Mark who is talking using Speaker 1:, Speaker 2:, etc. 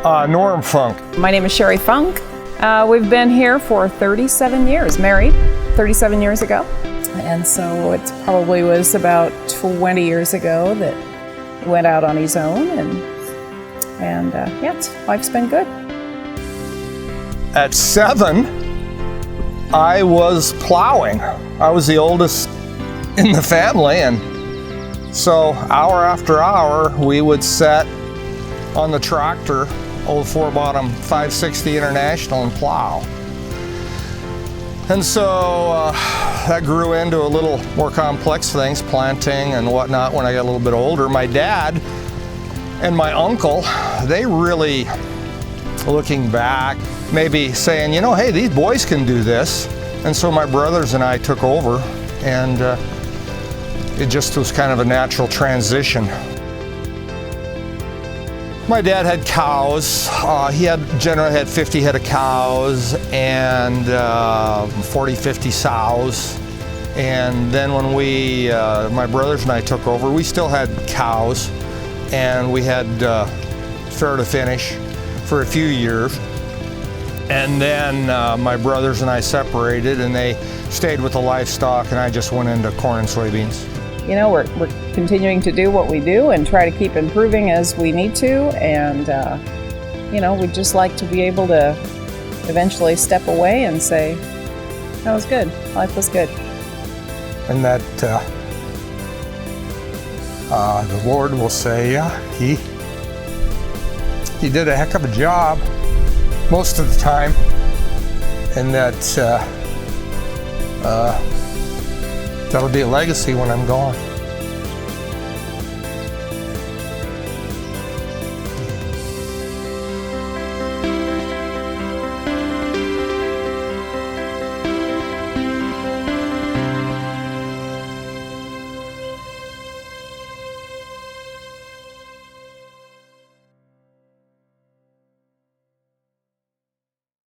Speaker 1: Norm Funk.
Speaker 2: My name is Sherry Funk. We've been here for 37 years, married 37 years ago. And so it probably was about 20 years ago that he went out on his own, and life's been good.
Speaker 1: At 7, I was plowing. I was the oldest in the family, and so hour after hour we would sit on the tractor, old 4-bottom 560 International, and plow. And so that grew into a little more complex things, planting and whatnot when I got a little bit older. My dad and my uncle, they really, looking back, maybe saying, you know, hey, these boys can do this. And so my brothers and I took over, and it just was kind of a natural transition. My dad had cows. He generally had 50 head of cows and 40, 50 sows. And then when my brothers and I took over, we still had cows, and we had fair to finish for a few years. And then my brothers and I separated, and they stayed with the livestock, and I just went into corn and soybeans.
Speaker 2: You know, we're continuing to do what we do and try to keep improving as we need to, and we'd just like to be able to eventually step away and say, that was good, life was good.
Speaker 1: And that the Lord will say, yeah, he did a heck of a job most of the time, and that that'll be a legacy when I'm gone.